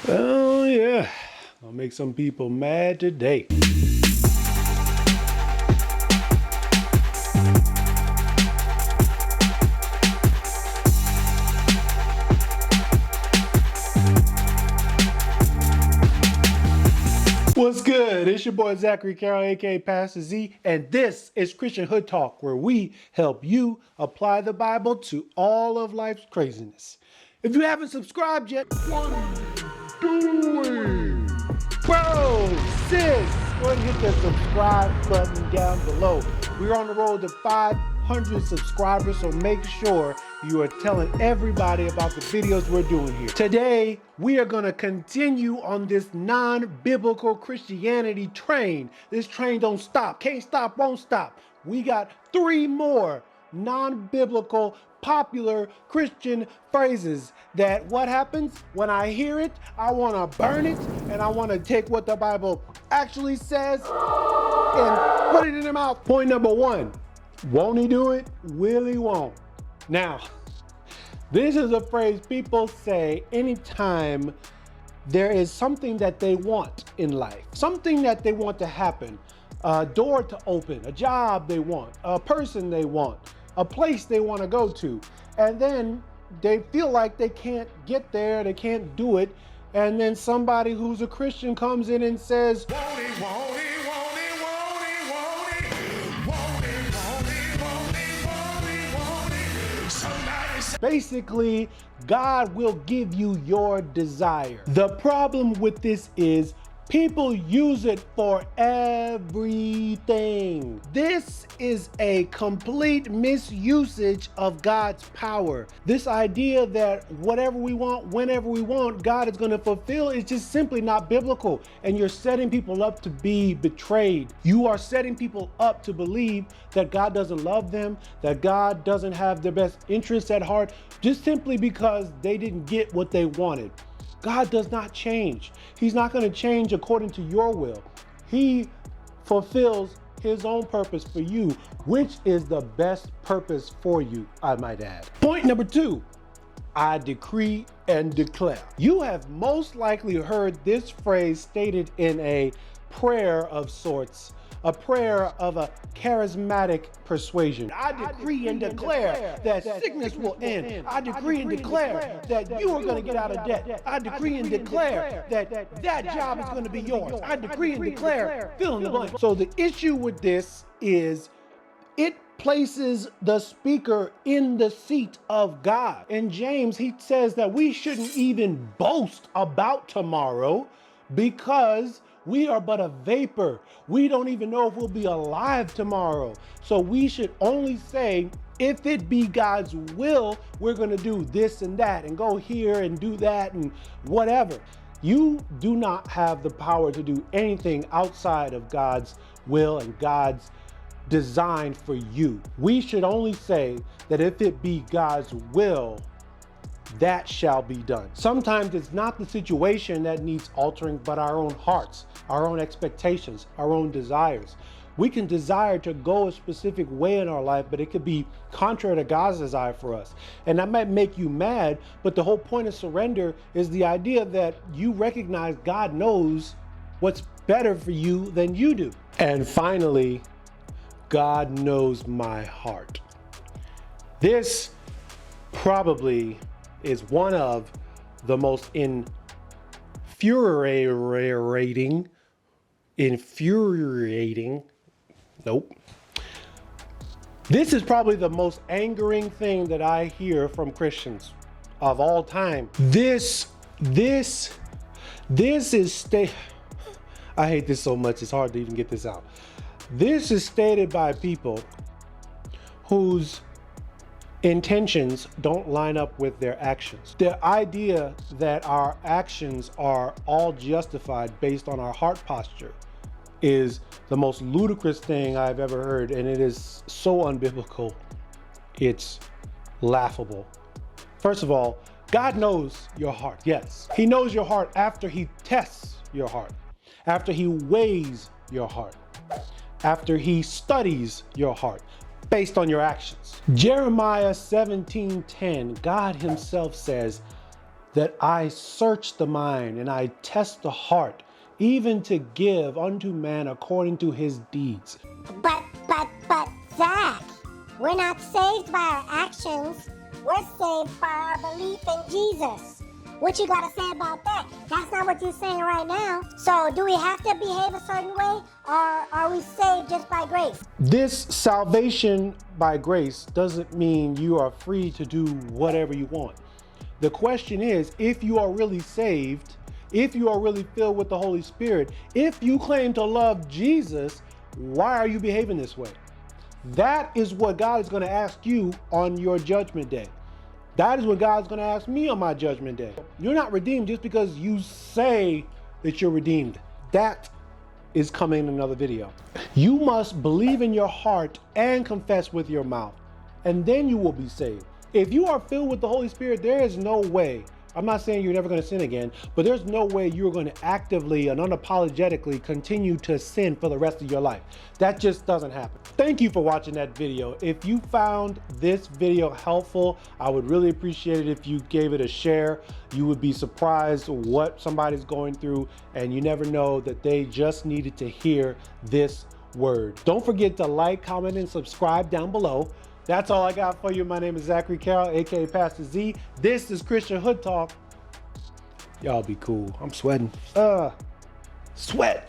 Oh yeah, I'll make some people mad today. What's good? It's your boy Zachary, Carroll, aka Pastor Z, and this is Christian Hood Talk, where we help you apply the Bible to all of life's craziness. If you haven't subscribed yet, what are you doing? Bro, sis, go ahead and hit that subscribe button down below. We're on the road to 500 subscribers, so make sure you are telling everybody about the videos we're doing here. Today, we are going to continue on this non-biblical Christianity train. This train don't stop. Can't stop, won't stop. We got 3 more non-biblical popular Christian phrases that what happens when I hear it, I want to burn it, and I want to take what the Bible actually says and put it in their mouth. Point number 1, won't he do it? Will he won't? Now, this is a phrase people say anytime there is something that they want in life, something that they want to happen, a door to open, a job they want, a person they want, a place they want to go to, and then they feel like they can't get there, they can't do it, and then somebody who's a Christian comes in and says, won't he, won't he, won't he, won't he, won't he, won't he, won't he, won't he, won't he, won't he, somebody say. Basically, God will give you your desire. The problem with this is people use it for everything. This is a complete misusage of God's power. This idea that whatever we want, whenever we want, God is going to fulfill is just simply not biblical. And you're setting people up to be betrayed. You are setting people up to believe that God doesn't love them, that God doesn't have their best interests at heart, just simply because they didn't get what they wanted. God does not change. He's not going to change according to your will. He fulfills his own purpose for you, which is the best purpose for you, I might add. Point number 2, I decree and declare. You have most likely heard this phrase stated in a prayer of sorts, a prayer of a charismatic persuasion. I decree and declare that sickness will end. I decree and declare that you are going to get out of debt. I decree and declare that job is going to be yours. I decree and declare, fill in the blank. So the issue with this is it places the speaker in the seat of God. In James, he says that we shouldn't even boast about tomorrow because we are but a vapor. We don't even know if we'll be alive tomorrow. So we should only say, if it be God's will, we're going to do this and that and go here and do that and whatever. You do not have the power to do anything outside of God's will and God's design for you. We should only say that if it be God's will, that shall be done. Sometimes it's not the situation that needs altering, but our own hearts, our own expectations, our own desires. We can desire to go a specific way in our life, but it could be contrary to God's desire for us. And that might make you mad, but the whole point of surrender is the idea that you recognize God knows what's better for you than you do. And finally, God knows my heart. This probably is one of the most infuriating, nope. This is probably the most angering thing that I hear from Christians of all time. This is I hate this so much, it's hard to even get this out. This is stated by people whose intentions don't line up with their actions. The idea that our actions are all justified based on our heart posture is the most ludicrous thing I've ever heard, and it is so unbiblical. It's laughable. First of all, God knows your heart. Yes, he knows your heart after he tests your heart, after he weighs your heart, after he studies your heart based on your actions. Jeremiah 17:10, God himself says, that I search the mind and I test the heart, even to give unto man according to his deeds. But, Zach, we're not saved by our actions. We're saved by our belief in Jesus. What you gotta say about that? That's not what you're saying right now. So do we have to behave a certain way, or are we saved just by grace? This salvation by grace doesn't mean you are free to do whatever you want. The question is, if you are really saved, if you are really filled with the Holy Spirit, if you claim to love Jesus, why are you behaving this way? That is what God is going to ask you on your judgment day. That is what God's going to ask me on my judgment day. You're not redeemed just because you say that you're redeemed. That is coming in another video. You must believe in your heart and confess with your mouth, and then you will be saved. If you are filled with the Holy Spirit, there is no way, I'm not saying you're never going to sin again, but there's no way you're going to actively and unapologetically continue to sin for the rest of your life. That just doesn't happen. Thank you for watching that video. If you found this video helpful, I would really appreciate it if you gave it a share. You would be surprised what somebody's going through, and you never know that they just needed to hear this word. Don't forget to like, comment, and subscribe down below. That's all I got for you. My name is Zachary Carroll, aka Pastor Z. This is Christian Hood Talk. Y'all be cool. I'm sweating. Sweat.